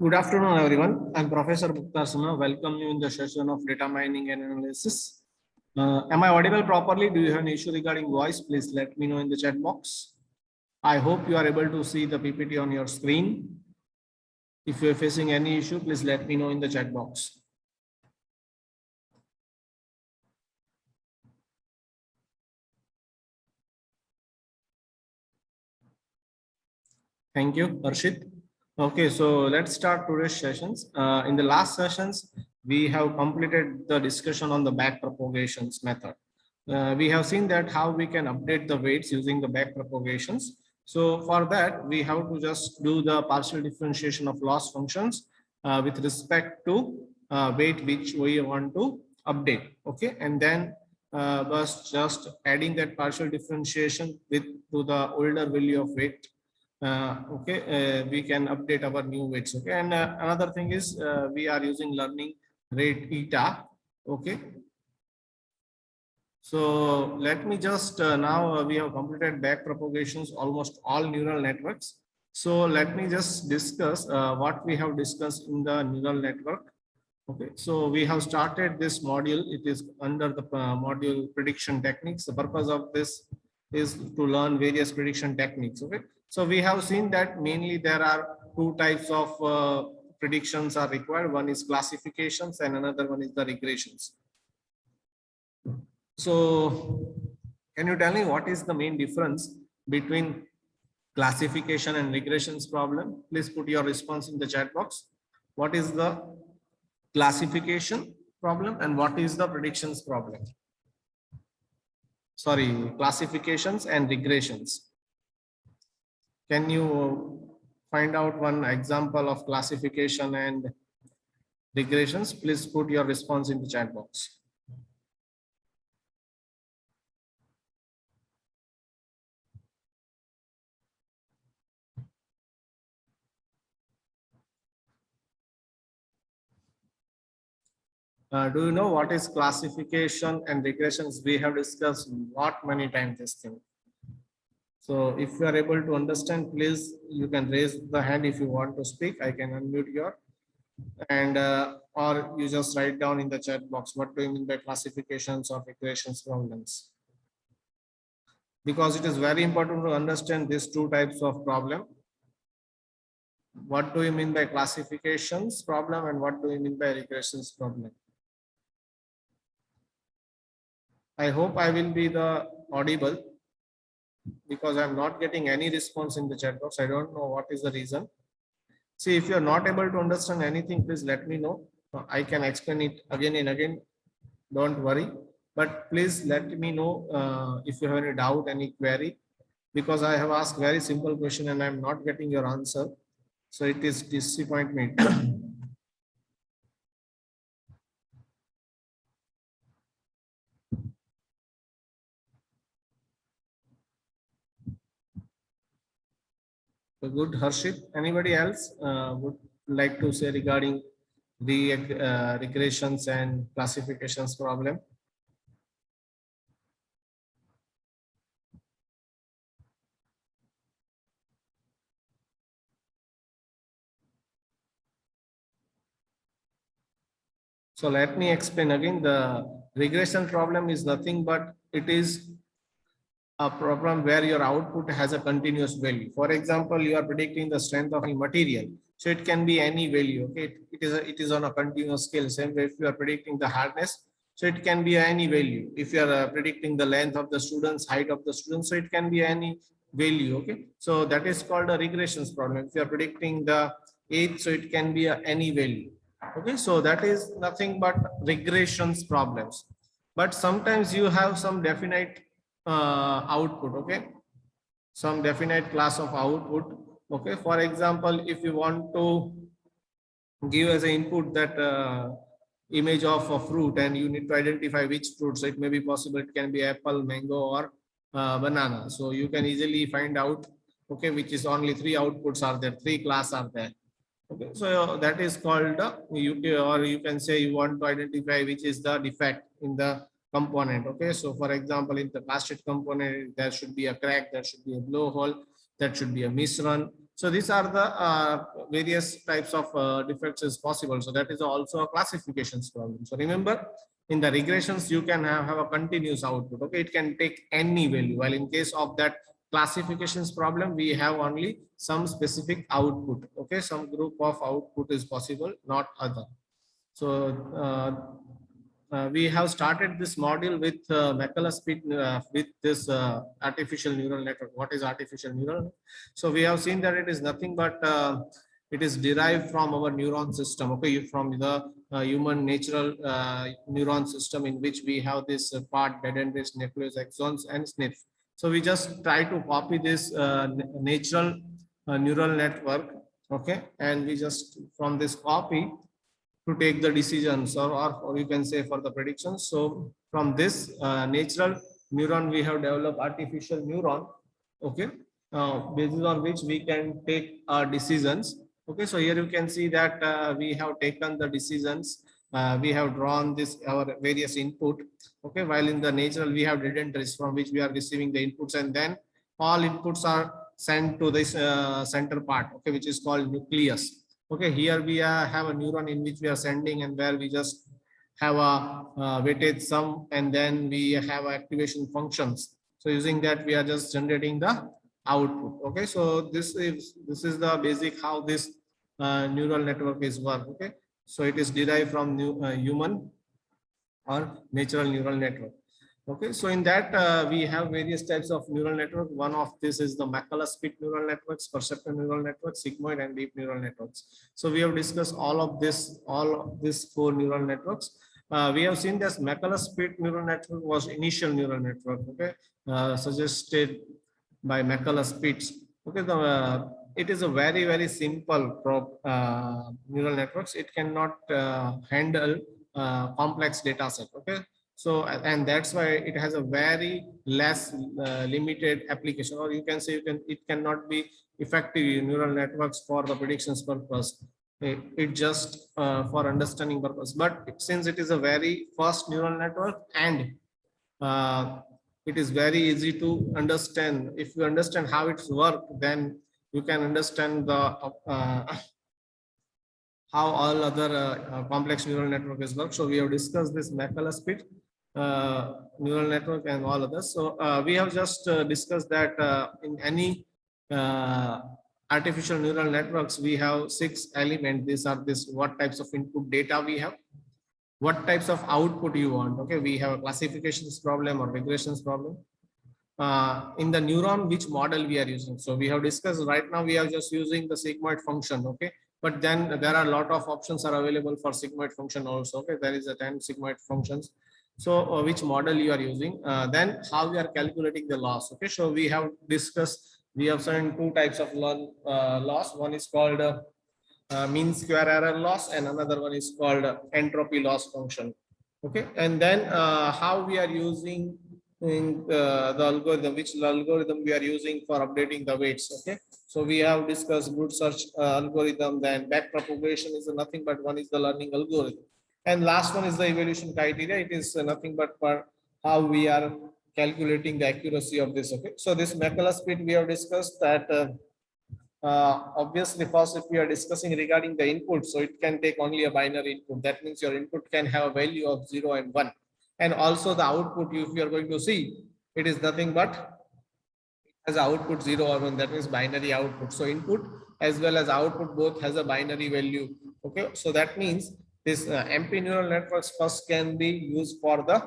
Good afternoon, everyone. I'm Professor Mukhtar Sinha. Welcome you in the session of data mining and analysis. Am I audible properly? Do you have an issue regarding voice? Please let me know in the chat box. I hope you are able to see the PPT on your screen. If you're facing any issue, please let me know in the chat box. Thank you, Harshit. Okay, so let's start today's sessions. In the last sessions, we have completed the discussion on the back propagations method. We have seen that how we can update the weights using the back propagations. So for that, we have to just do the partial differentiation of loss functions with respect to weight which we want to update. Okay, and then just adding that partial differentiation with to the older value of weight. We can update our new weights. Okay, and another thing is we are using learning rate eta. Okay, so let me just now we have completed back propagations almost all neural networks. So let me just discuss what we have discussed in the neural network. Okay, so we have started this module. It is under the module prediction techniques. The purpose of this is to learn various prediction techniques. Okay, so we have seen that mainly there are two types of predictions are required. One is classifications and another one is the regressions. So can you tell me what is the main difference between classification and regressions problem? Please put your response in the chat box. What is the classification problem and what is the predictions problem? Sorry, classifications and regressions. Can you find out one example of classification and regressions? Please put your response in the chat box. Do you know what is classification and regressions? We have discussed not many times this thing. So if you are able to understand, please, you can raise the hand if you want to speak. I can unmute your and or you just write down in the chat box what do you mean by classifications or regressions problems, because it is very important to understand these two types of problem. What do you mean by classifications problem and what do you mean by regressions problem? I hope I will be the audible, because I'm not getting any response in the chat box. I don't know what is the reason. See, if you're not able to understand anything, please let me know. I can explain it again and again. Don't worry. But please let me know if you have any doubt, any query, because I have asked very simple question and I'm not getting your answer. So it is disappointment. So good, Harshit. Anybody else would like to say regarding the regressions and classifications problem? So let me explain again. The regression problem is nothing but it is a problem where your output has a continuous value. For example, you are predicting the strength of a material. So it can be any value. Okay, it is on a continuous scale. Same way if you are predicting the hardness, so it can be any value. If you are predicting the length of the students, height of the students, so it can be any value. Okay, so that is called a regressions problem. If you are predicting the age, so it can be any value. Okay, so that is nothing but regressions problems. But sometimes you have some definite output. Okay, some definite class of output. Okay, for example, if you want to give as an input that image of a fruit and you need to identify which fruit, so it may be possible it can be apple, mango, or banana. So you can easily find out, okay, which is only three outputs are there, three class are there. Okay, so that is called or you can say you want to identify which is the defect in the component. Okay, so for example, in the plastic component, there should be a crack, there should be a blowhole, there should be a misrun. So these are the various types of defects is possible. So that is also a classifications problem. So remember, in the regressions, you can have a continuous output. Okay, it can take any value. While in case of that classifications problem, we have only some specific output. Okay, some group of output is possible, not other. So we have started this module with Macala-Spitt with this artificial neural network. What is artificial neural? So we have seen that it is nothing but it is derived from our neuron system. Okay, from the human natural neuron system, in which we have this part dendrites, nucleus, axons, and SNPs. So we just try to copy this natural neural network. Okay, and we just from this copy to take the decisions, or you can say for the predictions. So from this natural neuron, we have developed artificial neuron. Okay, basis on which we can take decisions. Okay, so here you can see that we have taken the decisions. We have drawn this our various input. Okay, while in the natural we have dendrites from which we are receiving the inputs, and then all inputs are sent to this center part. Okay, which is called nucleus. Okay, here we have a neuron in which we are sending, and where we just have a weighted sum, and then we have activation functions. So using that, we are just generating the output. Okay, so this is the basic how this neural network is work. Okay, so it is derived from human or natural neural network. Okay, so in that we have various types of neural network. One of this is the Macala-Spitt neural networks, perceptive neural networks, sigmoid, and deep neural networks. So we have discussed all of these four neural networks. We have seen this Macala-Spitt neural network was initial neural network. Okay, suggested by Macala-Spitt. Okay, it is a very simple neural networks. It cannot handle complex data set. Okay, so and that's why it has a very less limited application, or you can say it cannot be effective neural networks for the predictions purpose. It just for understanding purpose. But since it is a very fast neural network, and it is very easy to understand. If you understand how it's work, then you can understand the how all other complex neural network is work. So we have discussed this Macala-Spitt neural network and all others. So we have just discussed that in any artificial neural networks, we have 6 elements. These are what types of input data we have, what types of output you want. Okay, we have a classifications problem or regressions problem. In the neuron, which model we are using. So we have discussed right now, we are just using the sigmoid function. Okay, but then there are a lot of options are available for sigmoid function also. Okay, there is a 10 sigmoid functions. So which model you are using, then how we are calculating the loss. Okay, so we have discussed, we have seen 2 types of loss. One is called mean square error loss, and another one is called entropy loss function. Okay, and then how we are using in the algorithm, which algorithm we are using for updating the weights. Okay, so we have discussed root search algorithm, then back propagation is nothing but one is the learning algorithm, and last one is the evaluation criteria. It is nothing but for how we are calculating the accuracy of this. Okay, so this Macala-Spitt we have discussed that obviously first, if we are discussing regarding the input, so it can take only a binary input. That means your input can have a value of 0 and 1, and also the output, if you are going to see, it is nothing but as output 0 or 1. That means binary output. So input as well as output both has a binary value. Okay, so that means this MP neural networks first can be used for the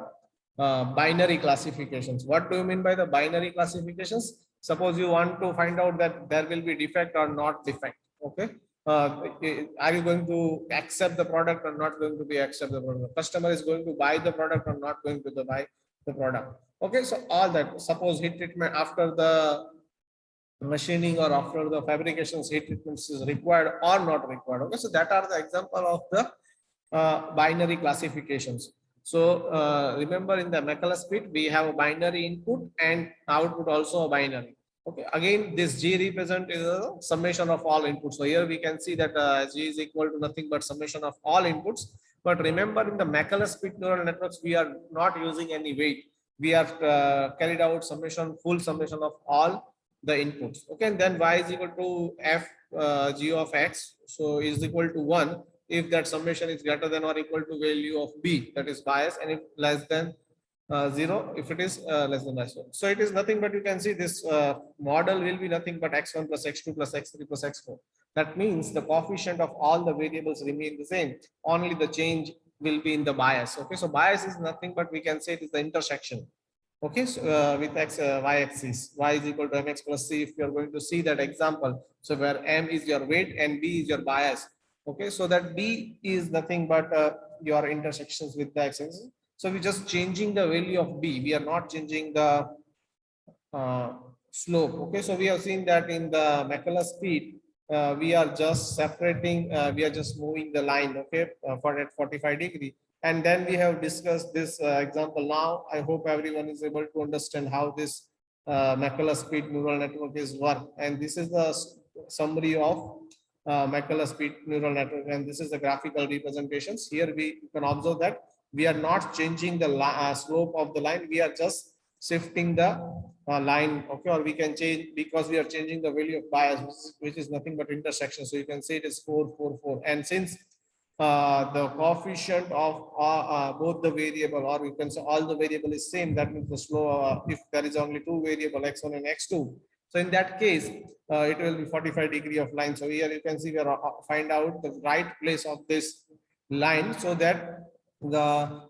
binary classifications. What do you mean by the binary classifications? Suppose you want to find out that there will be defect or not defect. Okay, are you going to accept the product or not going to be accept the product? Customer is going to buy the product or not going to buy the product. Okay, so all that, suppose heat treatment after the machining or after the fabrications, heat treatments is required or not required. Okay, so that are the example of the binary classifications. So remember, in the Macala-Spitt, we have a binary input and output also a binary. Okay, again, this G represent is a summation of all inputs. So here we can see that G is equal to nothing but summation of all inputs. But remember, in the Macala-Spitt neural networks, we are not using any weight. We have carried out summation, full summation of all the inputs. Okay, and then y is equal to f g of x, so is equal to 1 if that summation is greater than or equal to value of b, that is bias, and if less than 0 if it is less than bias. So it is nothing but you can see this model will be nothing but x1 plus x2 plus x3 plus x4. That means the coefficient of all the variables remain the same, only the change will be in the bias. Okay, so bias is nothing but we can say it is the intersection. Okay, so with x y axis, y is equal to mx plus c. If you are going to see that example, so where m is your weight and b is your bias. Okay, so that b is nothing but your intersections with the axis. So we're just changing the value of b. We are not changing the uh, slope. Okay, so we have seen that in the Macula speed, we are just separating, we are just moving the line, okay, for at 45 degree. And then we have discussed this example. Now, I hope everyone is able to understand how this Macula speed neural network is work. And this is the summary of Macula speed neural network. And this is the graphical representations. Here we can observe that we are not changing the slope of the line. We are just shifting the line, okay, or we can change because we are changing the value of bias, which is nothing but intersection. So you can say it is 4, 4, 4. And since the coefficient of both the variable, or you can say all the variable is same, that means the slope, if there is only two variable x1 and x2, so in that case it will be 45 degree of line. So here you can see we are find out the right place of this line so that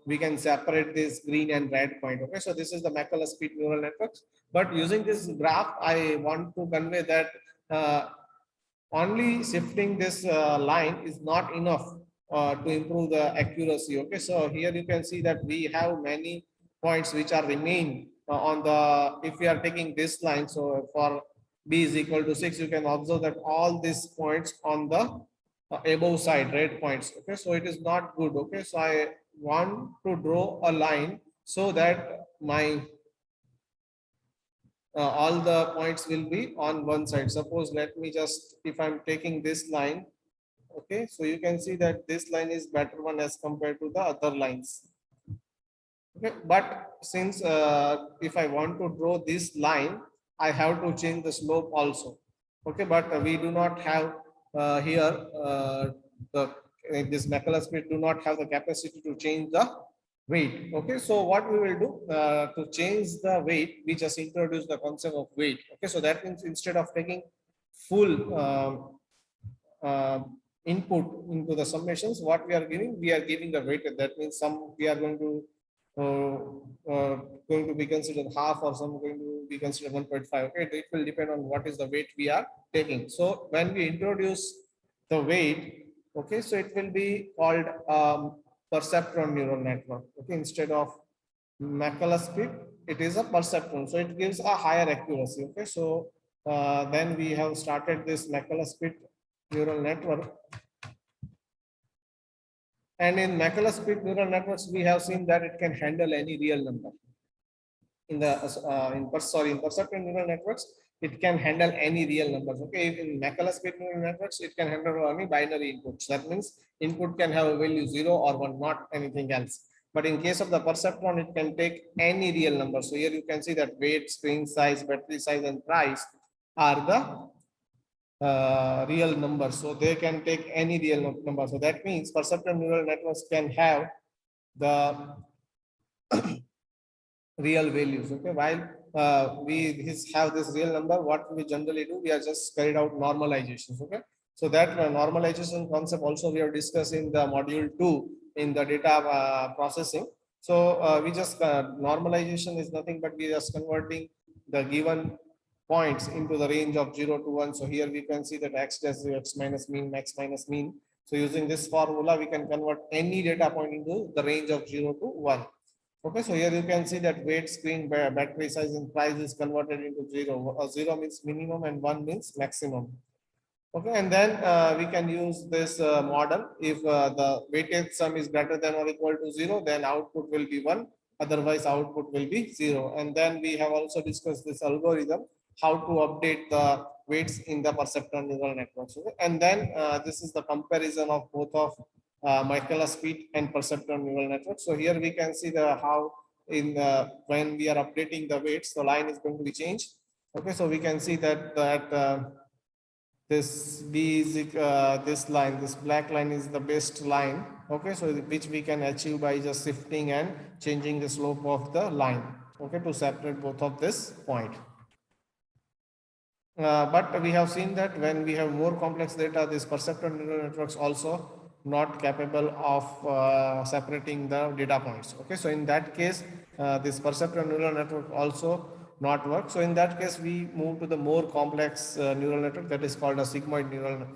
we can separate this green and red point. Okay, so this is the Macula speed neural networks. But using this graph, I want to convey that only shifting this line is not enough to improve the accuracy. Okay, so here you can see that we have many points which are remain on the, if we are taking this line, so for b is equal to 6, you can observe that all these points on the above side, red points. Okay, so it is not good. Okay, so I want to draw a line so that my all the points will be on one side. Suppose let me just, if I'm taking this line, okay, so you can see that this line is better one as compared to the other lines. Okay, but since if I want to draw this line, I have to change the slope also. Okay, but we do not have here the this Macula speed do not have the capacity to change the weight. Okay, so what we will do to change the weight, we just introduce the concept of weight. Okay, so that means instead of taking full uh, input into the summations, what we are giving the weight. That means some we are going to be considered half, or some going to be considered 1.5. Okay, it will depend on what is the weight we are taking. So when we introduce the weight, okay, so it will be called perceptron neural network. Okay, instead of Macula speed, it is a perceptron, so it gives a higher accuracy. Okay, so then we have started this Macula speed neural network. And in Macula speed neural networks, we have seen that it can handle any real number. In the in perceptron neural networks, it can handle any real numbers. Okay, in Macula speed neural networks, it can handle only binary inputs. That means input can have a value 0 or 1, not anything else. But in case of the perceptron, it can take any real number. So here you can see that weight, screen size, battery size, and price are the real numbers. So they can take any real number. So that means perceptron neural networks can have the real values. Okay, while we have this real number, what we generally do, we are just carried out normalizations. Okay, so that normalization concept also we have discussed in the module 2 in the data processing. So we just normalization is nothing but we are just converting the given points into the range of 0 to 1. So here we can see that x dash x minus mean, max minus mean. So using this formula, we can convert any data point into the range of 0 to 1. Okay, so here you can see that weight, screen, battery size, and price is converted into 0. 0 means minimum and 1 means maximum. Okay, and then we can use this model. If the weighted sum is greater than or equal to 0, then output will be 1. Otherwise, output will be 0. And then we have also discussed this algorithm, how to update the weights in the perceptron neural networks. Okay? And then this is the comparison of both of Macula speed and perceptron neural network. So here we can see the how in when we are updating the weights, the line is going to be changed. Okay, so we can see that this B is this line, this black line is the best line. Okay, so which we can achieve by just shifting and changing the slope of the line. Okay, to separate both of this point. But we have seen that when we have more complex data, these perceptual neural networks also not capable of separating the data points. Okay, so in that case, this perceptual neural network also not work. So in that case, we move to the more complex neural network that is called a sigmoid neural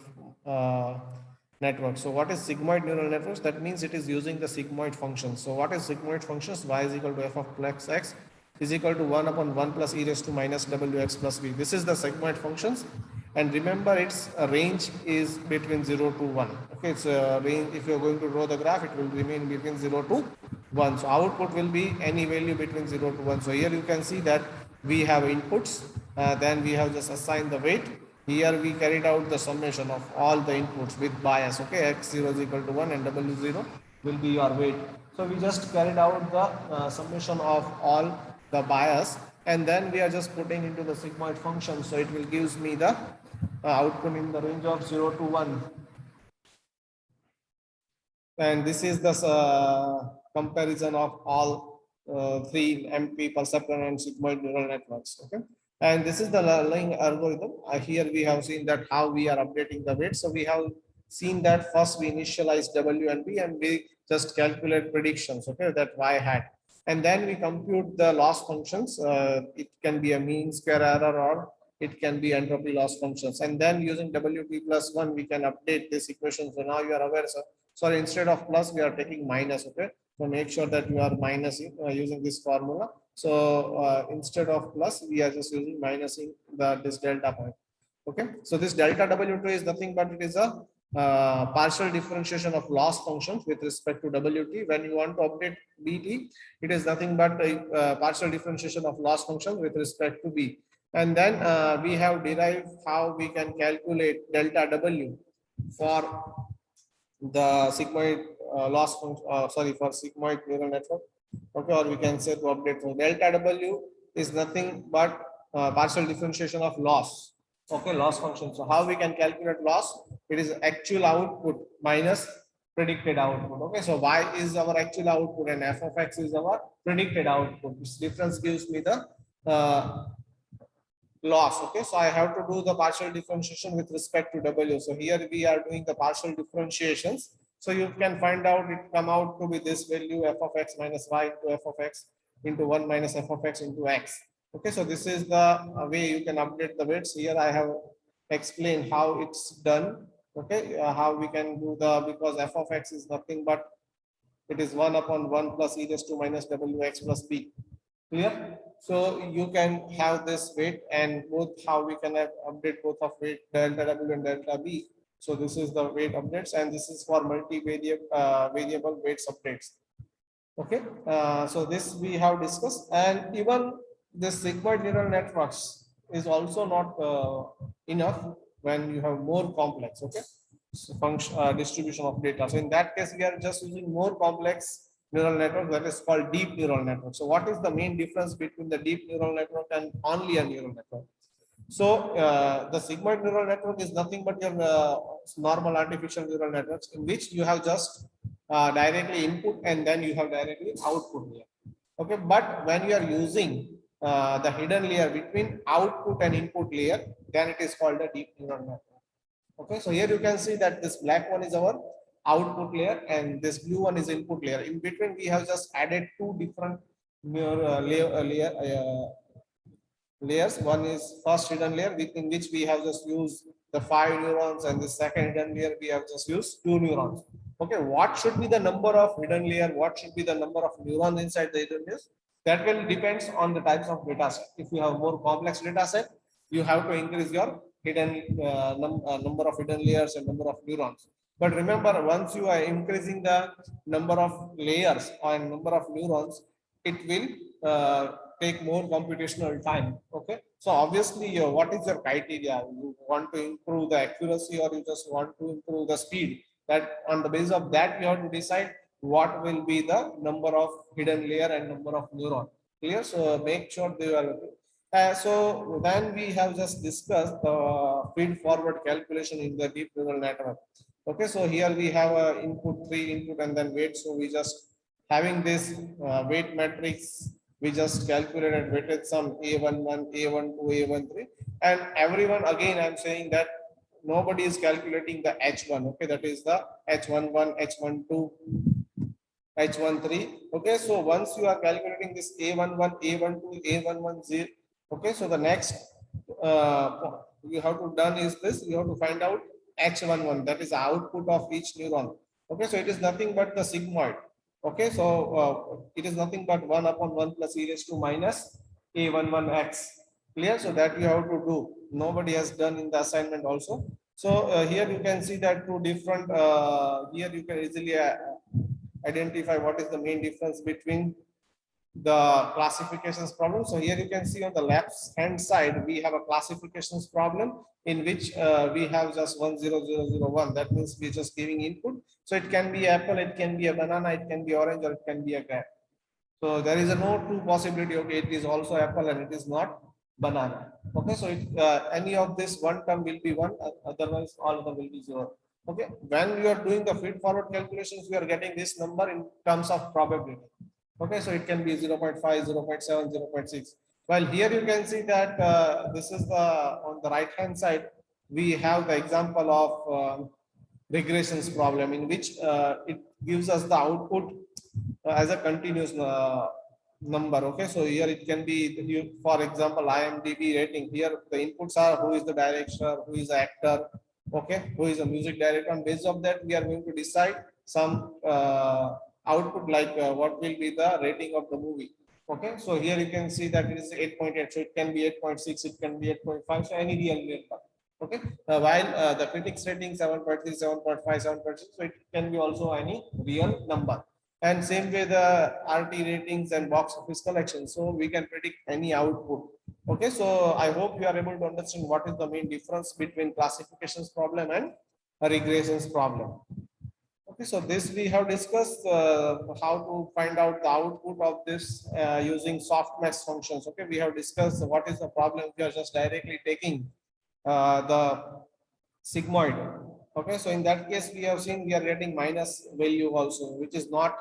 network. So what is sigmoid neural networks? That means it is using the sigmoid functions. So what is sigmoid functions? Y is equal to f of plus x is equal to 1 upon 1 plus e raised to minus wx plus v. This is the sigmoid functions. And remember, its range is between 0 to 1. Okay, it's a range. If you're going to draw the graph, it will remain between 0 to 1. So output will be any value between 0 to 1. So here you can see that we have inputs, then we have just assigned the weight. Here we carried out the summation of all the inputs with bias. Okay, x0 is equal to 1 and w0 will be your weight. So we just carried out the summation of all the bias, and then we are just putting into the sigmoid function. So it will gives me the output in the range of 0 to 1. And this is the comparison of all three MP, perceptron, and sigmoid neural networks. Okay, and this is the learning algorithm. Here we have seen that how we are updating the weight. So we have seen that first we initialize W and B, and we just calculate predictions. Okay, that Y hat, and then we compute the loss functions. It can be a mean square error, or it can be entropy loss functions. And then using WT plus 1, we can update this equation. So now you are aware, sir. Sorry, instead of plus, we are taking minus. Okay, so make sure that you are minusing using this formula. So instead of plus, we are just using minusing this delta point. Okay, so this delta W2 is nothing but it is a partial differentiation of loss functions with respect to WT. When you want to update BT, it is nothing but a partial differentiation of loss function with respect to B. And then we have derived how we can calculate delta W for the sigmoid loss function, for sigmoid neural network. Okay, or we can say to update. So delta W is nothing but partial differentiation of loss. Okay, loss function. So how we can calculate loss? It is actual output minus predicted output. Okay, so Y is our actual output and f of x is our predicted output. This difference gives me the loss. Okay, so I have to do the partial differentiation with respect to W. So here we are doing the partial differentiations. So you can find out it come out to be this value f of x minus y into f of x into 1 minus f of x into x. Okay, so this is the way you can update the weights. Here I have explained how it's done. Okay, how we can do the, because f of x is nothing but it is 1 upon 1 plus e raised to minus wx plus b. Clear? So you can have this weight, and both how we can update both of weight delta W and delta B. So this is the weight updates, and this is for multi-variable variable weights updates. Okay, so this we have discussed, and even this sigmoid neural networks is also not enough when you have more complex. Okay, so function distribution of data. So in that case, we are just using more complex neural network, that is called deep neural network. So what is the main difference between the deep neural network and only a neural network? So the sigmoid neural network is nothing but your normal artificial neural networks, in which you have just directly input and then you have directly output layer. Okay, but when you are using the hidden layer between output and input layer, then it is called a deep neural network. Okay, so here you can see that this black one is our output layer and this blue one is input layer. In between, we have just added two different layers. One is first hidden layer, in which we have just used the 5 neurons, and the second hidden layer we have just used 2 neurons. Okay, what should be the number of hidden layer? What should be the number of neurons inside the hidden layers? That will depends on the types of data set. If you have more complex data set, you have to increase your hidden number of hidden layers and number of neurons. But remember, once you are increasing the number of layers or number of neurons, it will take more computational time. Okay, so obviously, what is your criteria? You want to improve the accuracy, or you just want to improve the speed? That on the basis of that, you have to decide what will be the number of hidden layer and number of neuron. Clear? So make sure they are. So then we have just discussed the feed forward calculation in the deep neural network. Okay, so here we have a input, three input, and then weight. So we just having this weight matrix, we just calculated weighted sum A11, A12, A13, and everyone again I'm saying that nobody is calculating the H1. Okay, that is the H11, H12, H13. Okay, so once you are calculating this A11, A12, A110, okay, so the next you have to done is this, you have to find out H11, that is the output of each neuron. Okay, so it is nothing but the sigmoid. Okay, so it is nothing but 1 upon 1 plus e raised to minus A11x. Clear? So that you have to do. Nobody has done in the assignment also. So here you can see that two different, here you can easily identify what is the main difference between the classifications problem. So here you can see on the left hand side, we have a classifications problem in which we have just 10001. That means we're just giving input. So it can be apple, it can be a banana, it can be orange, or it can be a grape. So there is a no two possibility. Okay, it is also apple and it is not banana. Okay, so any of this one term will be one, otherwise all of them will be zero. Okay, when you are doing the feed forward calculations, we are getting this number in terms of probability. Okay, so it can be 0.5, 0.7, 0.6. While here you can see that this is the on the right hand side, we have the example of regressions problem in which it gives us the output as a continuous number. Okay, so here it can be, for example, IMDb rating. Here the inputs are who is the director, who is the actor, okay, who is a music director, and based on that we are going to decide some output like what will be the rating of the movie. Okay, so here you can see that it is 8.8, so it can be 8.6, it can be 8.5, so any real number. Okay, while the critics rating 7.3, 7.5, 7.6, so it can be also any real number. And same way the RT ratings and box office collection, so we can predict any output. Okay, so I hope you are able to understand what is the main difference between classifications problem and a regressions problem. Okay, so this we have discussed how to find out the output of this using softmax functions. Okay, we have discussed what is the problem. We are just directly taking the sigmoid. Okay, so in that case, we have seen we are getting minus value also, which is not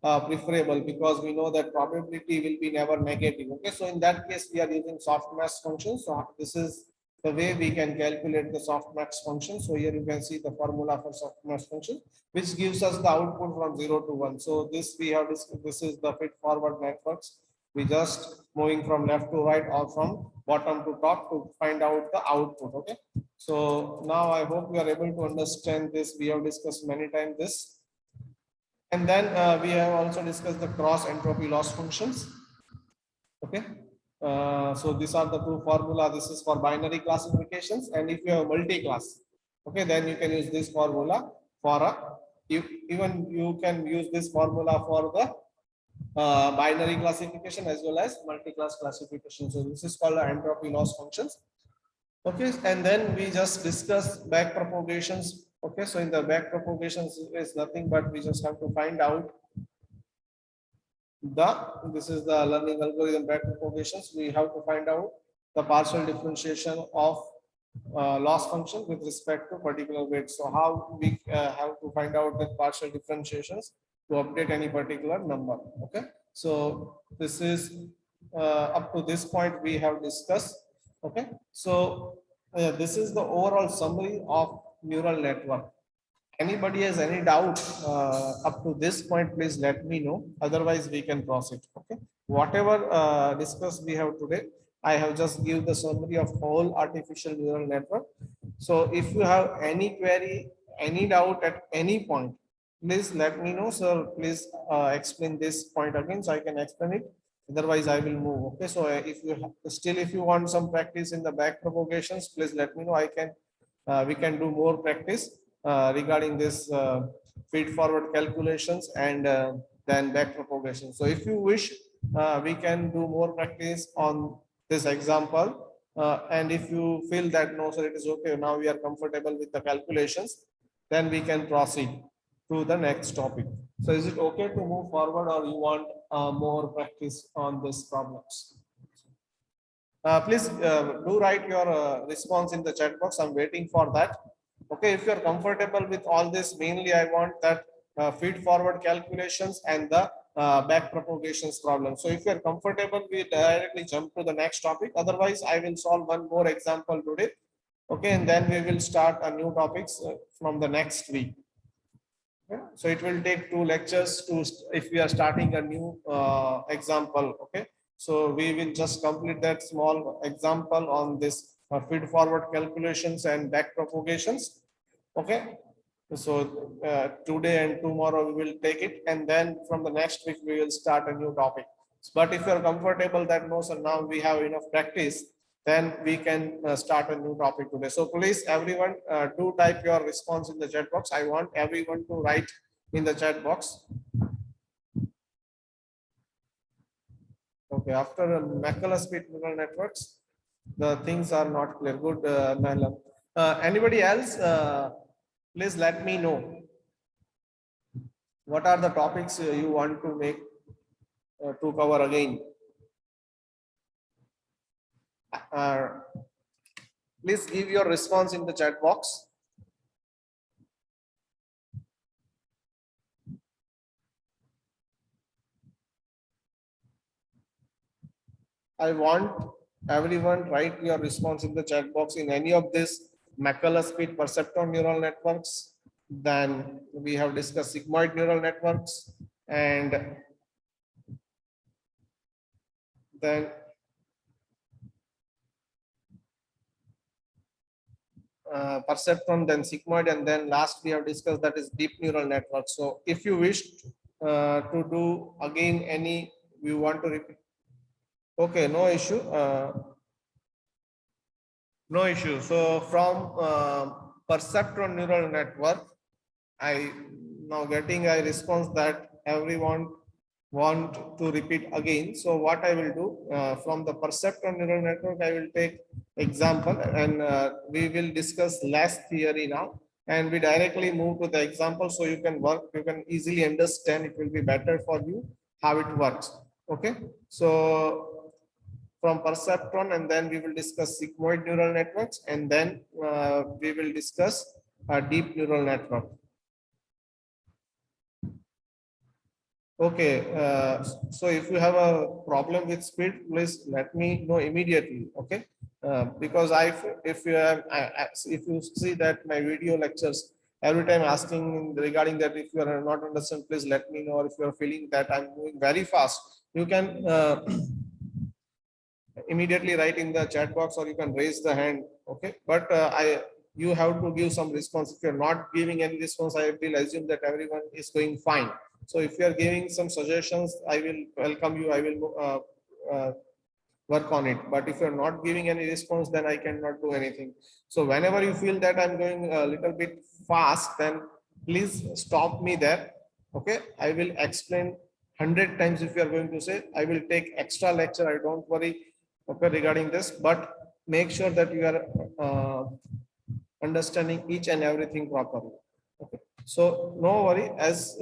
preferable because we know that probability will be never negative. Okay, so in that case, we are using softmax function. So this is the way we can calculate the softmax function. So here you can see the formula for softmax function, which gives us the output from 0 to 1. So this we have discussed. This is the feed forward networks. We just moving from left to right or from bottom to top to find out the output. Okay, so now I hope you are able to understand this. We have discussed many times this, and then we have also discussed the cross entropy loss functions. Okay, so these are the two formula. This is for binary classifications, and if you have multi-class, okay, then you can use this formula for a. Even you can use this formula for the binary classification as well as multi-class classification. So this is called entropy loss functions. Okay, and then we just discuss back propagations. Okay, so in the back propagations is nothing but we just have to find out this is the learning algorithm back propagations. We have to find out the partial differentiation of loss function with respect to particular weight. So how we have to find out the partial differentiations to update any particular number. Okay, so this is up to this point we have discussed. Okay, so this is the overall summary of neural network. Anybody has any doubt up to this point, please let me know. Otherwise, we can proceed. Okay, whatever discussed we have today, I have just give the summary of whole artificial neural network. So if you have any query, any doubt at any point, please let me know, sir. Please explain this point again so I can explain it. Otherwise, I will move. Okay, so if you still if you want some practice in the back propagations, please let me know. I can we can do more practice regarding this feed forward calculations and then back propagation. So if you wish, we can do more practice on this example. And if you feel that no, sir, it is okay, now we are comfortable with the calculations, then we can proceed to the next topic. So is it okay to move forward or you want more practice on these problems? Please do write your response in the chat box. I'm waiting for that. Okay, if you're comfortable with all this, mainly I want that feed forward calculations and the back propagations problem. So if you're comfortable, we directly jump to the next topic. Otherwise, I will solve one more example today. Okay, and then we will start a new topics from the next week. Okay? So it will take 2 lectures to if we are starting a new example. Okay, so we will just complete that small example on this feed forward calculations and back propagations. Okay, so today and tomorrow we will take it, and then from the next week we will start a new topic. But if you are comfortable that no, so now we have enough practice, then we can start a new topic today. So please, everyone, do type your response in the chat box. I want everyone to write in the chat box. Okay, after Macaulay-Smith neural networks, the things are not clear. Good, Malam. Anybody else? Please let me know. What are the topics you want to make to cover again? Please give your response in the chat box. I want everyone write your response in the chat box in any of this Macaulay-Smith perceptron neural networks. Then we have discussed sigmoid neural networks, and then perceptron, then sigmoid, and then last we have discussed that is deep neural network. So if you wish to do again any, you want to repeat. Okay, no issue. No issue. So from perceptron neural network, I now getting a response that everyone want to repeat again. So what I will do from the perceptron neural network, I will take example, and we will discuss less theory now, and we directly move to the example so you can work, you can easily understand. It will be better for you how it works. Okay, so from perceptron, and then we will discuss sigmoid neural networks, and then we will discuss a deep neural network. Okay, so if you have a problem with speed, please let me know immediately. Okay, because if you have, if you see that my video lectures every time asking regarding that, if you are not understand, please let me know. Or if you are feeling that I'm moving very fast, you can immediately write in the chat box, or you can raise the hand. Okay, but you have to give some response. If you're not giving any response, I will assume that everyone is going fine. So if you are giving some suggestions, I will welcome you. I will work on it. But if you're not giving any response, then I cannot do anything. So whenever you feel that I'm going a little bit fast, then please stop me there. Okay, I will explain 100 times. If you are going to say, I will take extra lecture. I don't worry. Okay, regarding this, but make sure that you are understanding each and everything properly. Okay, so no worry. As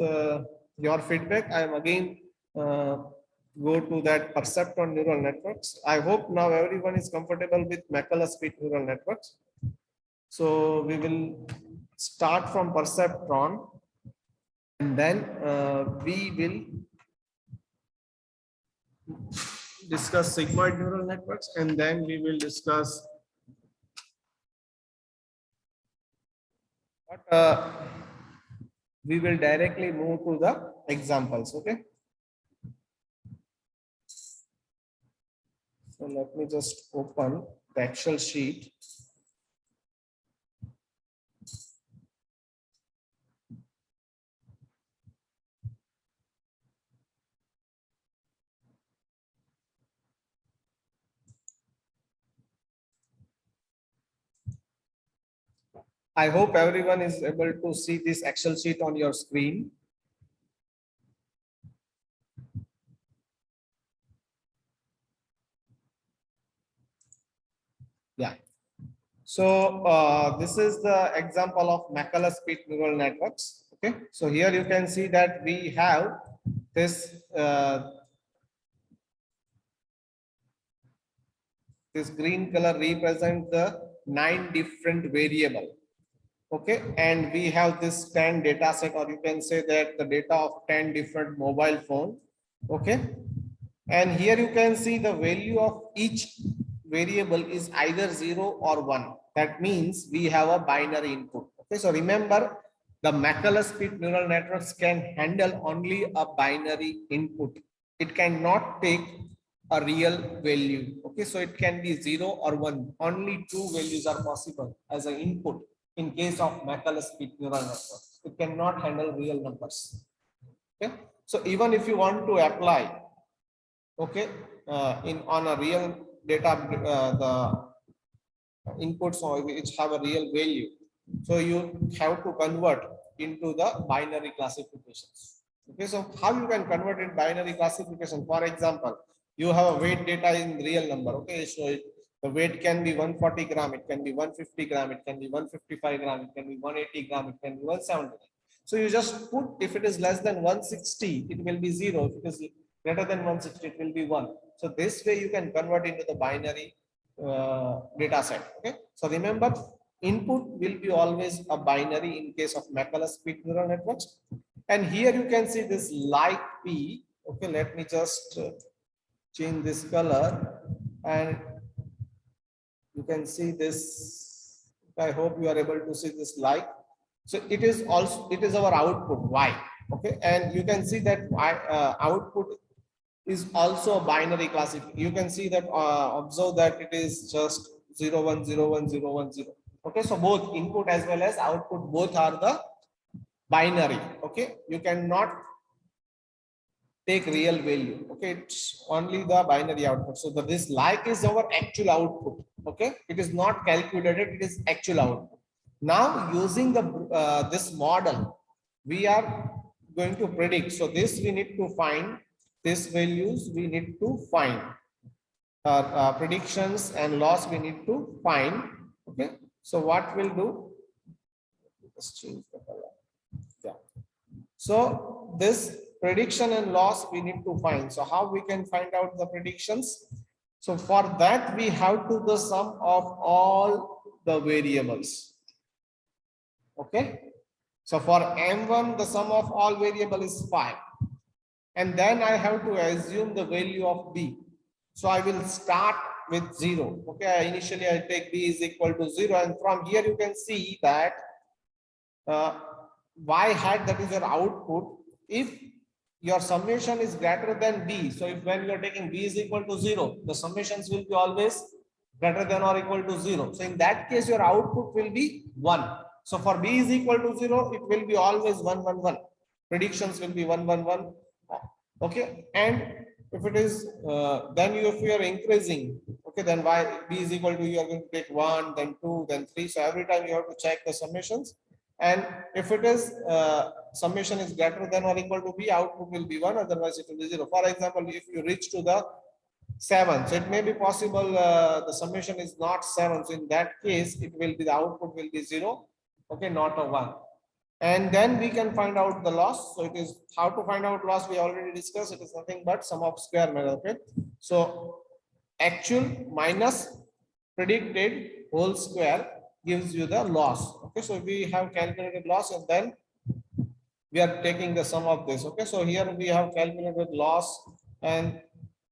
your feedback, I am again go to that perceptron neural networks. I hope now everyone is comfortable with Macaulay-Smith neural networks. So we will start from perceptron, and then we will discuss sigmoid neural networks, and then we will discuss we will directly move to the examples. Okay, so let me just open the Excel sheet. I hope everyone is able to see this Excel sheet on your screen. Yeah. So this is the example of Macaulay-Smith neural networks. Okay. So here you can see that we have this This green color represents the 9 different variable. Okay, and we have this 10 data set, or you can say that the data of 10 different mobile phone. Okay, and here you can see the value of each variable is either 0 or 1. That means we have a binary input. Okay, so remember, the Maclaurin neural networks can handle only a binary input. It cannot take a real value. Okay, so it can be 0 or 1. Only two values are possible as an input in case of Maclaurin neural network. It cannot handle real numbers. Okay, so even if you want to apply, okay, in on a real data, the inputs which have a real value, so you have to convert into the binary classifications. Okay, so how you can convert in binary classification? For example, you have a weight data in real number. Okay, so the weight can be 140 gram, it can be 150 gram, it can be 155 gram, it can be 180 gram, it can be 170. So you just put, if it is less than 160, it will be 0. If it is greater than 160, it will be 1. So this way you can convert into the binary data set. Okay, so remember, input will be always a binary in case of Maclaurin neural networks. And here you can see this like P. Okay, let me just change this color, and you can see this. I hope you are able to see this like. So it is also, it is our output Y. Okay, and you can see that output is also a binary classification. You can see that, observe that it is just 0 1 0 1 0 1 0. Okay, so both input as well as output, both are the binary. Okay, you cannot take real value. Okay, it's only the binary output. So this like is our actual output. Okay, it is not calculated, it is actual output. Now using the this model, we are going to predict. So this we need to find, these values we need to find, predictions and loss we need to find. Okay, so what we'll do, let's change the color. Yeah, so this prediction and loss we need to find. So how we can find out the predictions? So for that we have to the sum of all the variables. Okay, so for M1 the sum of all variable is 5, and then I have to assume the value of B. So I will start with 0. Okay, initially I take B is equal to 0, and from here you can see that Y hat, that is your output, if your summation is greater than B, so if when you are taking B is equal to 0, the summations will be always greater than or equal to 0. So in that case your output will be 1. So for B is equal to 0, it will be always 1 1 1. Predictions will be 1 1 1. Okay, and if it is then if you are increasing, okay, then Y B is equal to, you are going to take 1, then 2, then 3. So every time you have to check the summations. And if it is summation is greater than or equal to B, output will be 1, otherwise it will be 0. For example, if you reach to the 7, so it may be possible the summation is not 7. So in that case, it will be, the output will be 0. Okay, not a 1. And then we can find out the loss. So it is, how to find out loss we already discussed. It is nothing but sum of square method. Okay, so actual minus predicted whole square gives you the loss. Okay, so we have calculated loss, and then we are taking the sum of this. Okay, so here we have calculated loss and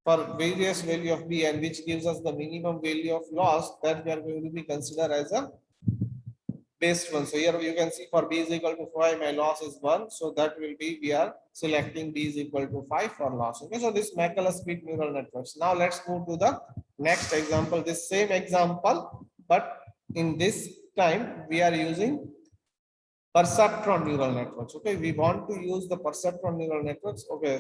for various value of B, and which gives us the minimum value of loss that we are going to be considered as a base one. So here you can see for B is equal to 5, my loss is 1. So that will be, we are selecting B is equal to 5 for loss. Okay, so this Maclaurin neural networks. Now let's move to the next example. This same example, but in this time we are using perceptron neural networks. Okay, we want to use the perceptron neural networks. Okay,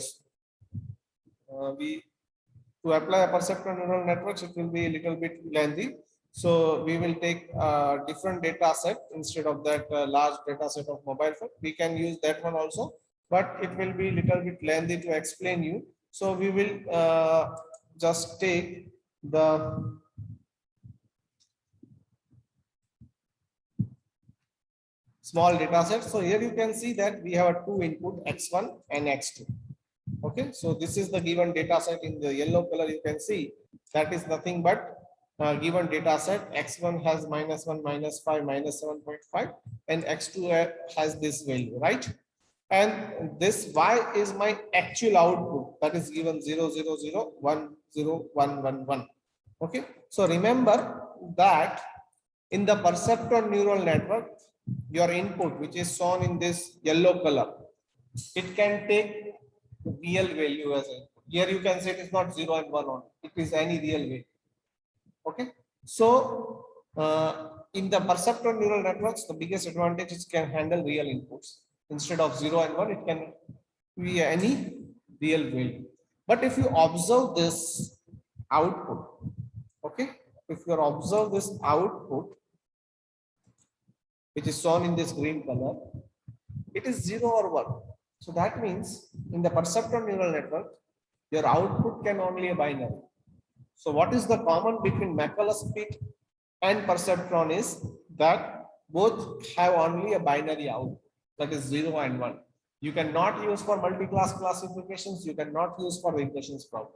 to apply a perceptron neural networks, it will be a little bit lengthy. So we will take a different data set instead of that large data set of mobile phone. We can use that one also, but it will be a little bit lengthy to explain you. So we will just take the small data set. So here you can see that we have a two input, X1 and X2. Okay, so this is the given data set in the yellow color. You can see that is nothing but given data set, x1 has -1, -5, -7.5, and x2 has this value, right? And this y is my actual output, that is given 0, 0, 0, 1, 0, 1, 1, 1. Okay, so remember that in the perceptron neural network, your input, which is shown in this yellow color, it can take real value as input. Here you can say it is not 0 and 1 only, it is any real value. Okay, so in the perceptron neural networks, the biggest advantage is can handle real inputs. Instead of 0 and 1, it can be any real value. But if you observe this output, okay, if you observe this output, which is shown in this green color, it is 0 or 1. So that means in the perceptron neural network, your output can only a binary. So what is the common between McCulloch-Pitt and perceptron is that both have only a binary output, that is 0 and 1. You cannot use for multi-class classifications, you cannot use for regressions problem.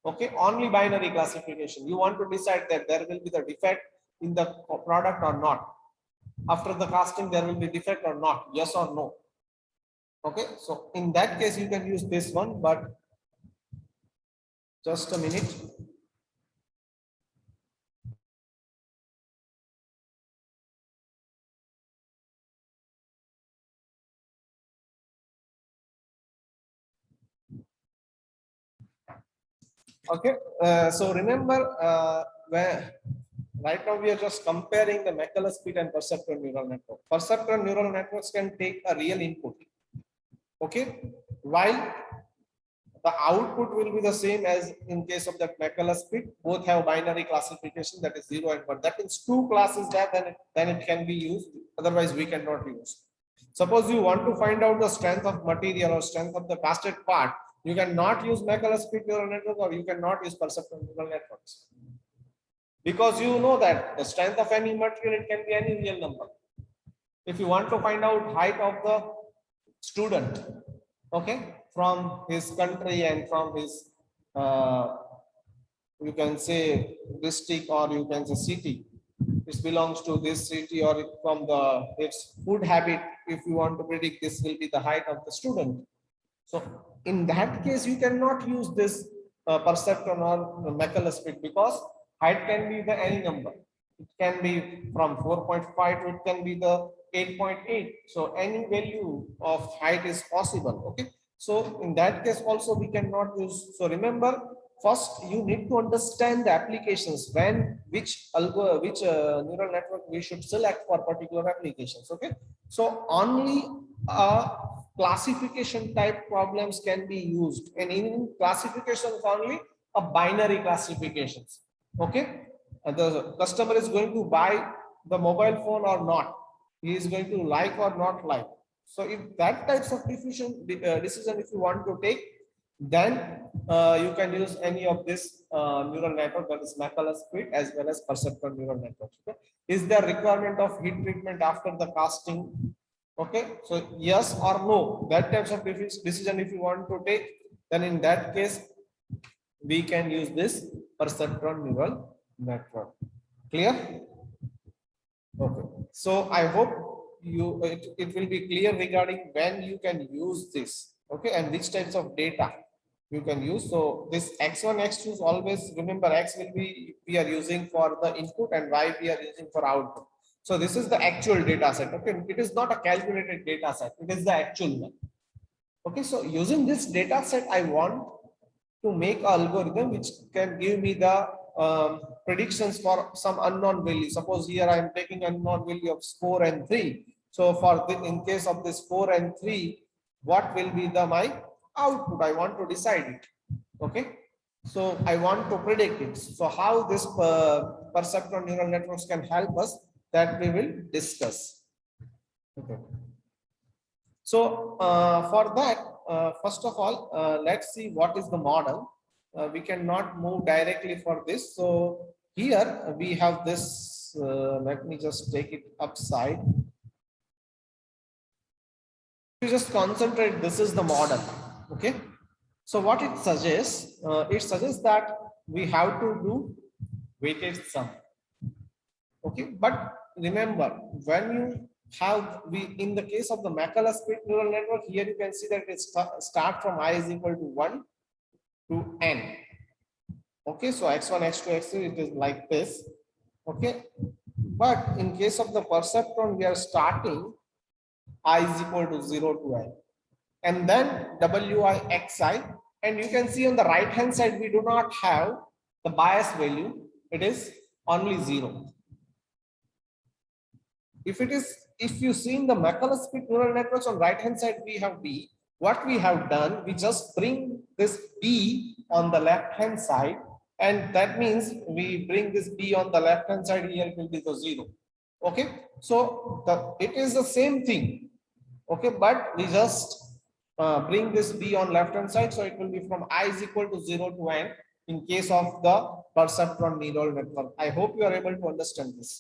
Okay, only binary classification. You want to decide that there will be the defect in the product or not. After the casting, there will be defect or not, yes or no. Okay, so in that case, you can use this one, but just a minute. Okay, so remember where right now we are just comparing the McCulloch-Pitt and perceptron neural network. Perceptron neural networks can take a real input. Okay, while the output will be the same as in case of the McCulloch-Pitt. Both have binary classification, that is 0 and 1. That means two classes there, then it can be used. Otherwise, we cannot use. Suppose you want to find out the strength of material or strength of the casted part, you cannot use McCulloch-Pitt neural network, or you cannot use perceptron neural networks. Because you know that the strength of any material, it can be any real number. If you want to find out height of the student, okay, from his country and from his, you can say district, or you can say city, this belongs to this city, or from the its food habit, if you want to predict this will be the height of the student. So in that case, you cannot use this perceptron or McCulloch-Pitt, because height can be the any number. It can be from 4.5 to it can be the 8.8. So any value of height is possible. Okay. So in that case also we cannot use. So remember, first you need to understand the applications, when which neural network we should select for particular applications. Okay. So only classification type problems can be used, and in classifications only a binary classifications. Okay, the customer is going to buy the mobile phone or not, he is going to like or not like. So if that types of decision if you want to take, then you can use any of this neural network, that is McCulloch-Pitt as well as perceptron neural network. Okay? Is there requirement of heat treatment after the casting? Okay, so yes or no, that types of decision if you want to take, then in that case we can use this perceptron neural network. Clear? Okay, so I hope it will be clear regarding when you can use this, okay, and which types of data you can use. So this x1, x2 is always, remember, x will be we are using for the input and y we are using for output. So this is the actual data set. Okay, it is not a calculated data set, it is the actual one. Okay, so using this data set, I want to make an algorithm which can give me the predictions for some unknown value. Suppose here I am taking unknown value of 4 and 3. So for the, in case of this 4 and 3, what will be the my output? I want to decide it. Okay, so I want to predict it. So how this perceptron neural networks can help us, that we will discuss. Okay. So for that, first of all, let's see what is the model. We cannot move directly for this. So here we have this. Let me just take it upside. You just concentrate. This is the model. Okay. So what it suggests that we have to do weighted sum. Okay, but remember, when you have in the case of the Maclaurin neural network, here you can see that it start from I is equal to 1 to n. Okay, so x1, x2, x3, it is like this. Okay, but in case of the perceptron, we are starting I is equal to 0 to n, and then wi xi, and you can see on the right hand side we do not have the bias value, it is only 0. If you see in the Maclaurin neural networks on right hand side we have b, what we have done, we just bring this b on the left hand side, and that means we bring this b on the left hand side, here it will be the 0. Okay, so it is the same thing. Okay, but we just bring this b on left hand side, so it will be from I is equal to 0 to n in case of the perceptron neural network. I hope you are able to understand this.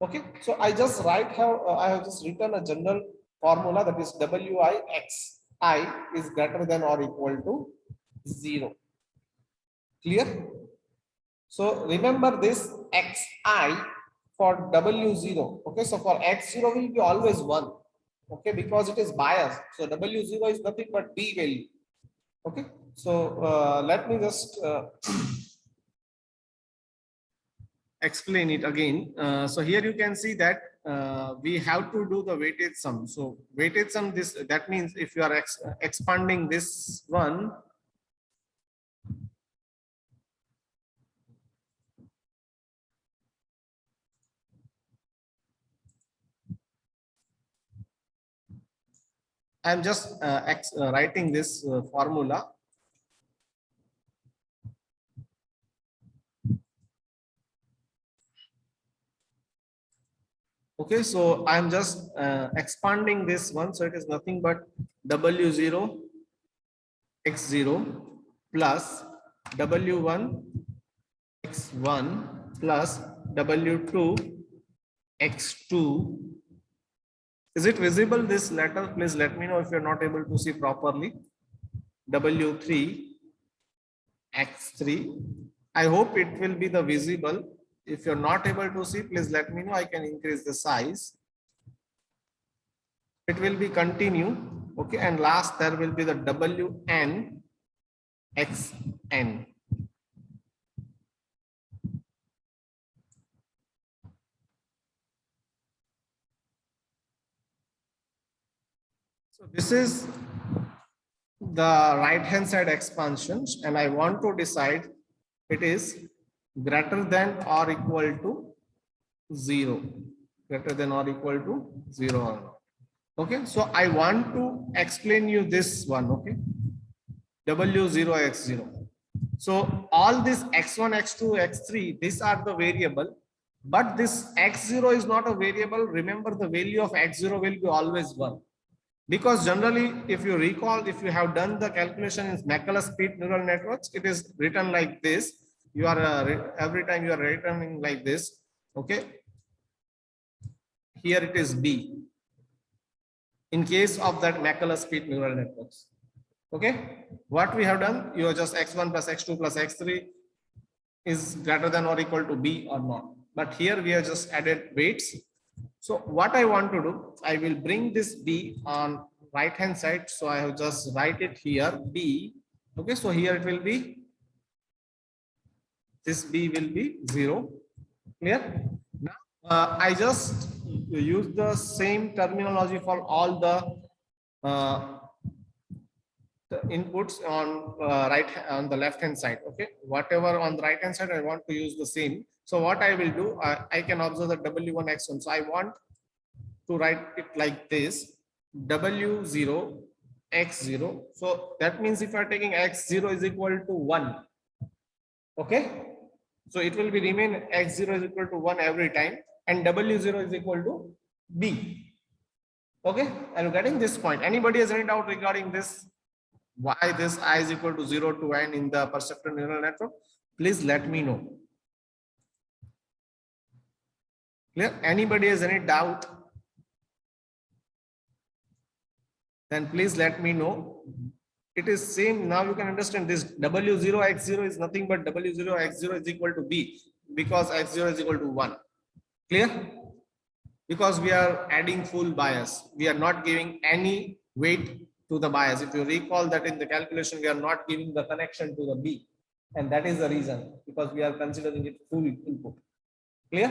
Okay, so I just I have just written a general formula, that is wi xi is greater than or equal to 0. Clear? So remember this xi for w0. Okay, so for x0 will be always 1. Okay, because it is biased. So w0 is nothing but b value. Okay, so let me just explain it again. So here you can see that we have to do the weighted sum. So weighted sum, that means if you are expanding this one, I'm just writing this formula. Okay, so I'm just expanding this one, so it is nothing but w0 x0 plus w1 x1 plus w2 x2. Is it visible, this letter? Please let me know if you're not able to see properly. w3 x3. I hope it will be the visible. If you're not able to see, please let me know. I can increase the size. It will be continue. Okay, and last there will be the wn xn. So this is the right hand side expansions, and I want to decide it is greater than or equal to 0. Greater than or equal to 0 or not. Okay, so I want to explain you this one. Okay, w0 x0. So all this x1, x2, x3, these are the variable, but this x0 is not a variable. Remember, the value of x0 will be always 1. Because generally, if you recall, if you have done the calculation in Maclaurin neural networks, it is written like this. You are every time you are returning like this. Okay, here it is b. In case of that Maclaurin neural networks. Okay, what we have done, you are just x1 plus x2 plus x3 is greater than or equal to b or not. But here we have just added weights. So what I want to do, I will bring this b on right hand side. So I have just write it here b. Okay, so here it will be, this b will be 0. Clear? Now I just use the same terminology for all the inputs on on the left hand side. Okay, whatever on the right hand side, I want to use the same. So what I will do, I can observe the w1 x1. So I want to write it like this, w0 x0. So that means if you are taking x0 is equal to 1. Okay, so it will be remain x0 is equal to 1 every time, and w0 is equal to b. Okay, are you getting this point? Anybody has any doubt regarding this? Why this I is equal to 0 to n in the perceptron neural network? Please let me know. Clear? Anybody has any doubt? Then please let me know. It is same. Now you can understand this w0 x0 is nothing but w0 x0 is equal to b. because x0 is equal to 1. Clear? Because we are adding full bias. We are not giving any weight to the bias. If you recall that in the calculation, we are not giving the connection to the B. And that is the reason, because we are considering it full input. Clear?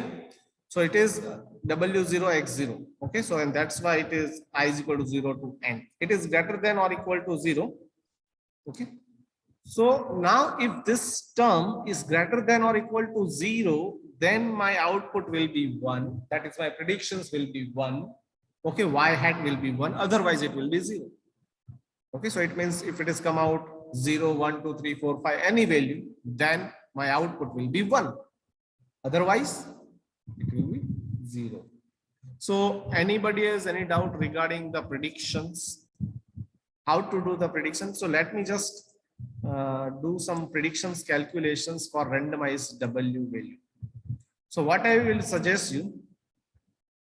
So it is W0 X0. Okay, so and that's why it is I is equal to 0 to n. It is greater than or equal to 0. Okay. So now if this term is greater than or equal to 0, then my output will be 1. That is, my predictions will be 1. Okay, y hat will be 1. Otherwise, it will be 0. Okay, so it means if it is come out 0, 1, 2, 3, 4, 5, any value, then my output will be 1. Otherwise, it will be 0. So anybody has any doubt regarding the predictions? How to do the predictions? So let me just do some predictions calculations for randomized W value. So what I will suggest you,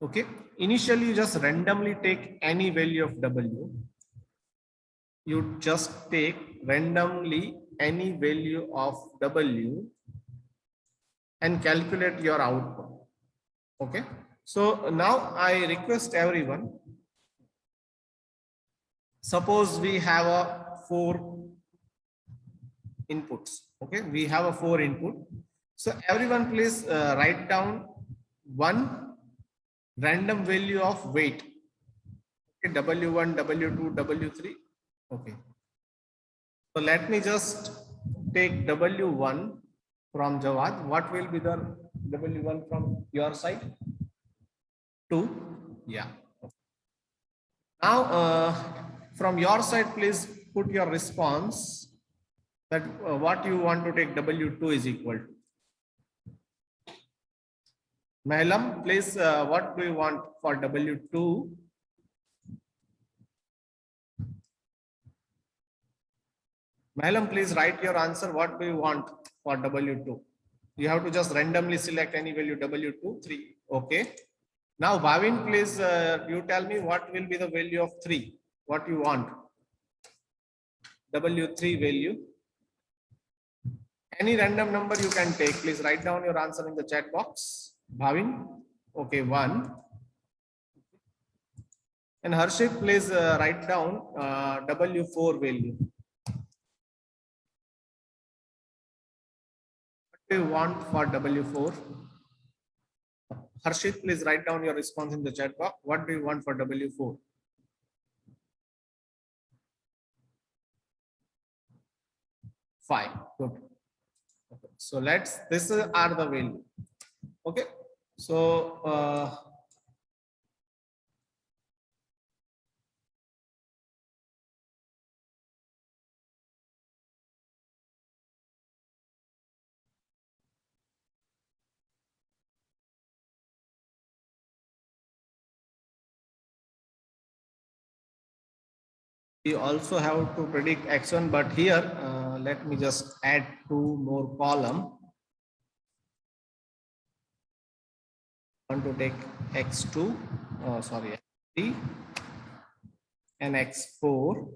okay, initially you just randomly take any value of W. You just take randomly any value of W and calculate your output. Okay. So now I request everyone, suppose we have a 4 inputs. Okay, we have a 4 input. So everyone please write down one random value of weight. Okay, W1, W2, W3. Okay. So let me just take W1 from Jawad. What will be the W1 from your side? 2. Yeah. Now from your side, please put your response that what you want to take W2 is equal to. Mahalam, please, what do you want for W2? Mahalam, please write your answer. What do you want for W2? You have to just randomly select any value W2, 3. Okay. Now, Bhavin, please, you tell me what will be the value of 3. What you want? W3 value. Any random number you can take. Please write down your answer in the chat box. Bhavin, okay, 1. And Harshit, please write down W4 value. What do you want for W4? Harshit, please write down your response in the chat box. What do you want for W4? Fine, good. Okay. So this are the value. Okay. So we also have to predict X1, but here let me just add 2 more column. I want to take X2, sorry, X3 and X4,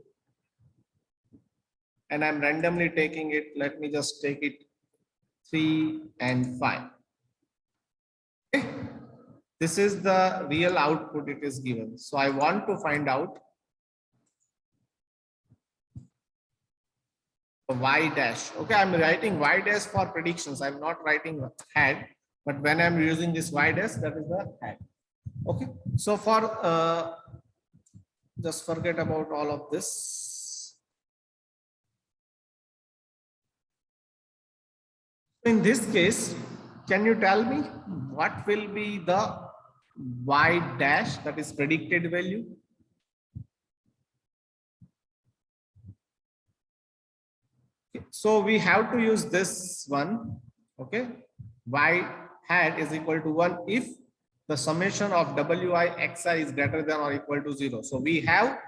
and I'm randomly taking it. Let me just take it 3 and 5. Okay. This is the real output it is given. So I want to find out Y dash. Okay, I'm writing Y dash for predictions. I'm not writing hat, but when I'm using this Y dash, that is the hat. Okay, so for just forget about all of this. In this case, can you tell me what will be the Y dash, that is predicted value? Okay, so we have to use this one. Okay, Y hat is equal to 1 if the summation of Wi xi is greater than or equal to 0. So we have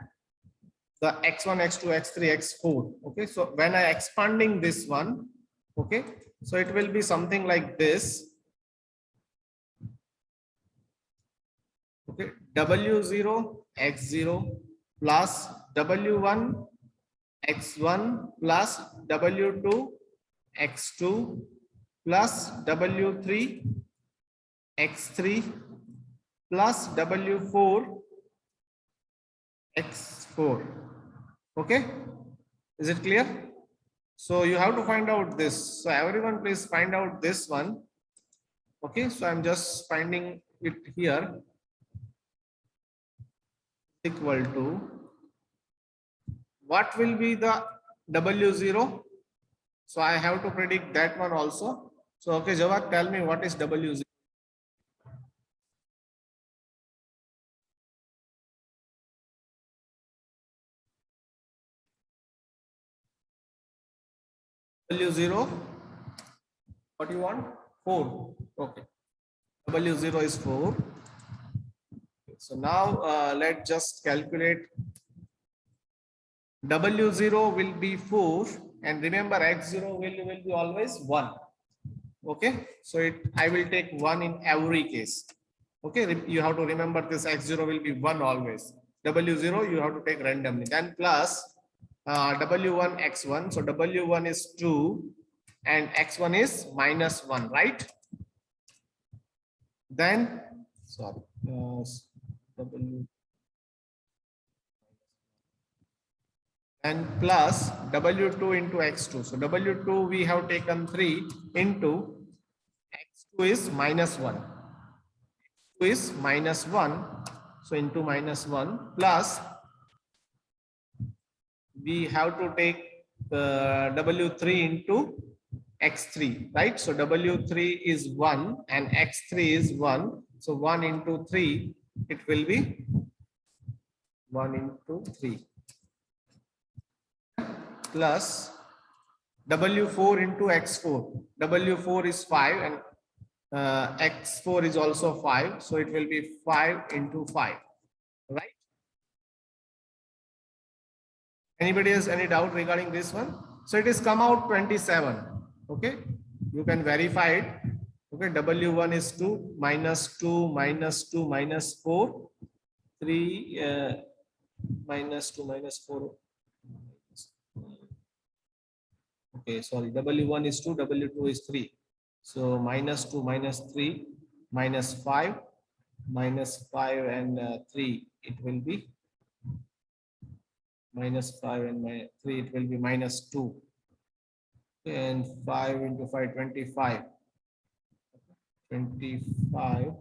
the x1, x2, x3, x4. Okay, so when I expanding this one, okay, so it will be something like this. Okay, W0 x0 plus W1 x1 plus W2 x2 plus W3 X3 plus W4 X4. Okay, is it clear? So you have to find out this. So everyone please find out this one. Okay, so I'm just finding it here. Equal to, what will be the W0? So I have to predict that one also. So okay, Jawad, tell me what is W0? W0, what do you want? 4. Okay, W0 is 4. So now let's just calculate. W0 will be 4, and remember X0 will be always 1. Okay, so I will take 1 in every case. Okay, you have to remember this X0 will be 1 always. W0 you have to take randomly. Then plus W1 X1. So W1 is 2 and X1 is -1, right? Then sorry, W and plus W2 into X2. So W2 we have taken 3 into X2 is -1. X2 is -1. So into -1 plus we have to take W3 into X3, right? So W3 is 1 and X3 is 1. So 1 into 3, it will be 1 into 3 plus W4 into X4. W4 is 5 and X4 is also 5. So it will be 5 into 5, right? Anybody has any doubt regarding this one? So it is come out 27. Okay, you can verify it. Okay, W1 is 2 minus 2 minus 2 minus 4, 3 minus 2 minus 4. Okay, sorry, W1 is 2, W2 is 3. So minus 2 minus 3 minus 5 and 3, it will be minus 5 and 3, it will be minus 2. And 5 into 5, 25. 25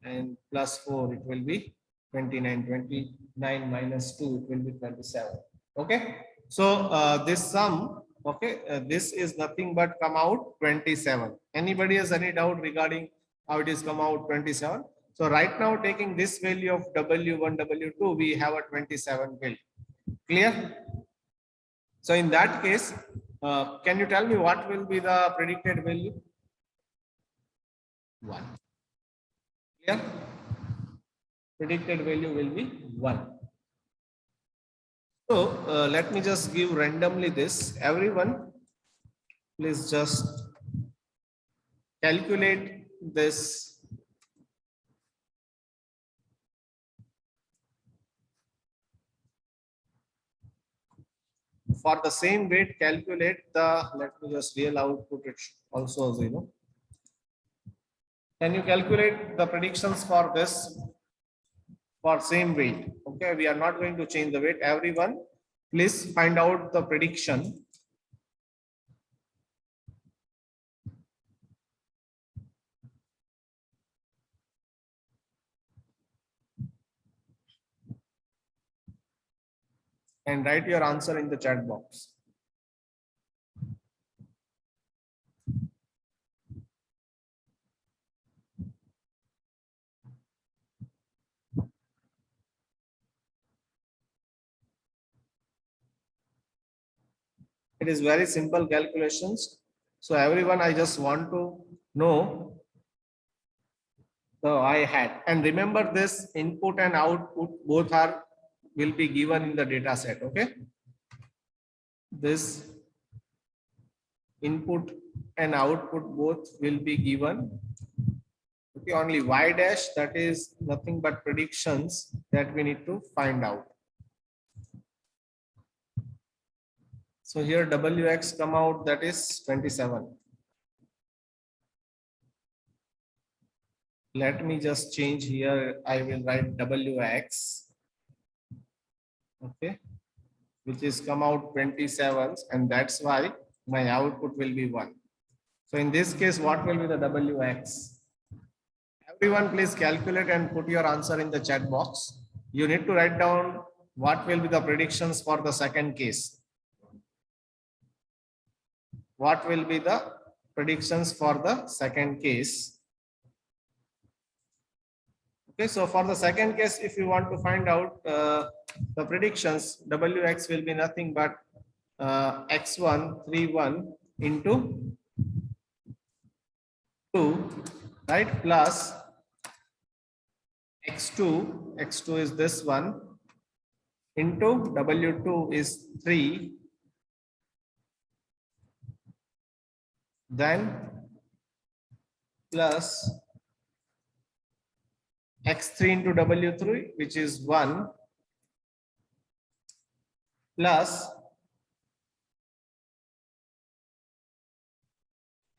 and plus 4, it will be 29. 29 minus 2, it will be 27. Okay, so this sum, okay, this is nothing but come out 27. Anybody has any doubt regarding how it is come out 27? So right now, taking this value of W1, W2, we have a 27 value. Clear? So in that case, can you tell me what will be the predicted value? 1. Clear? Predicted value will be 1. So let me just give randomly this. Everyone, please just calculate this. For the same weight, calculate the, let me just real output it also 0. Can you calculate the predictions for this for same weight? Okay, we are not going to change the weight. Everyone, please find out the prediction. And write your answer in the chat box. It is very simple calculations. So everyone, I just want to know. So I had, and remember this input and output both are will be given in the data set. Okay. This input and output both will be given. Okay, only y dash, that is nothing but predictions that we need to find out. So here Wx come out, that is 27. Let me just change here. I will write Wx. Okay, which is come out 27, and that's why my output will be 1. So in this case, what will be the Wx? Everyone please calculate and put your answer in the chat box. You need to write down what will be the predictions for the second case. What will be the predictions for the second case? Okay, so for the second case, if you want to find out the predictions, Wx will be nothing but x1 31 into 2, right, plus x2 is this one, into W2 is 3, then plus x3 into W3, which is 1, plus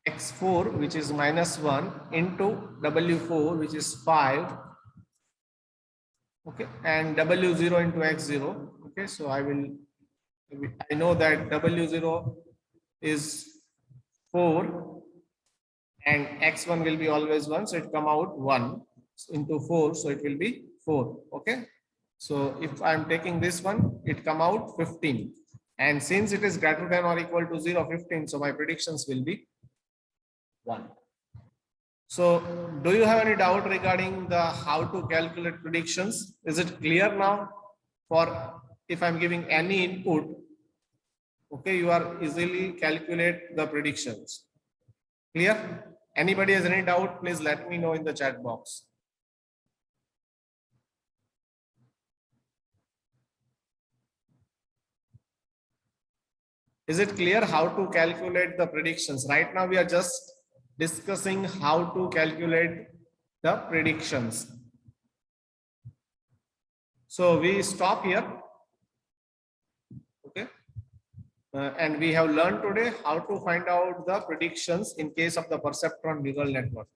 x4, which is minus 1, into W4, which is 5, okay, and W0 into x0. Okay, so I know that W0 is 4 and x1 will be always 1, so it come out 1 into 4, so it will be 4. Okay, so if I'm taking this one, it come out 15, and since it is greater than or equal to 0, 15, so my predictions will be 1. So do you have any doubt regarding the how to calculate predictions? Is it clear now? For if I'm giving any input, okay, you are easily calculate the predictions. Clear? Anybody has any doubt, please let me know in the chat box. Is it clear how to calculate the predictions? Right now we are just discussing how to calculate the predictions. So we stop here. Okay. And we have learned today how to find out the predictions in case of the perceptron neural network.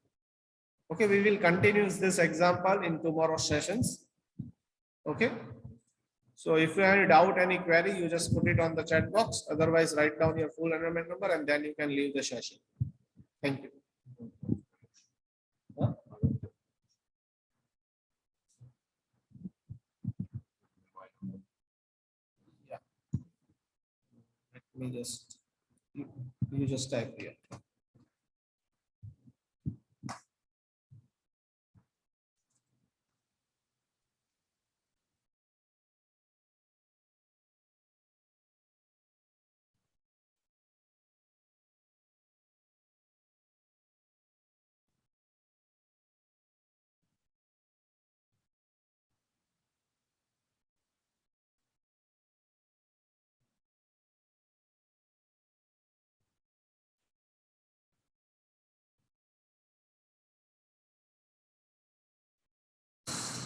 Okay, we will continue this example in tomorrow's sessions. Okay. So if you have any doubt, any query, you just put it on the chat box. Otherwise, write down your full enrollment number and then you can leave the session. Thank you. Huh? Yeah. Let me just, you just type here.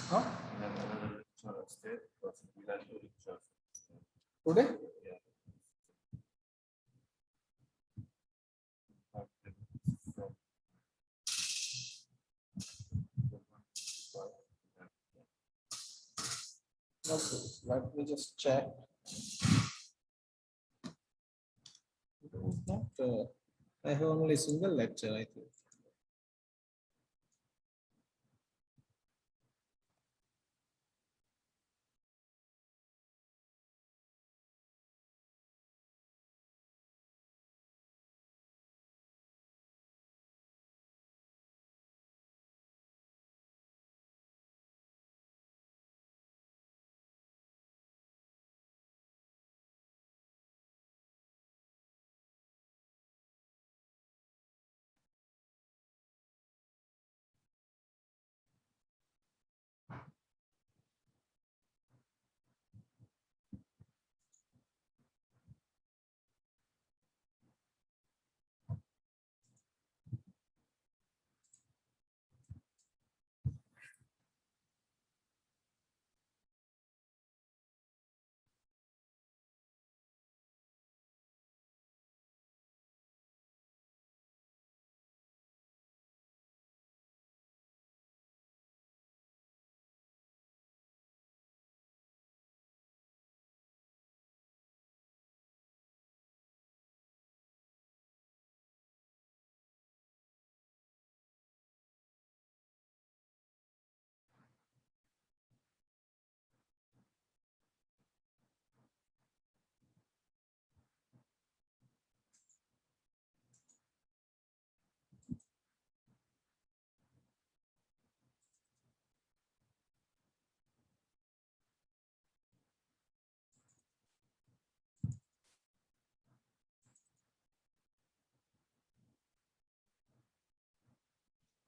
Huh? Today? Okay, let me just check. Not, I have only single lecture, I think.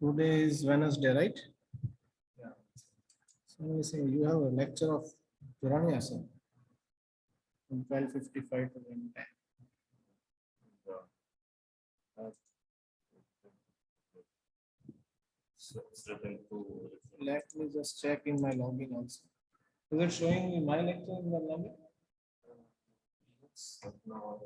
Today is Wednesday, right? Yeah. So let me say you have a lecture of Purania Sir from 12:55 to 1:10. So it's written to. Let me just check in my login also. Is it showing me my lecture in the login? No.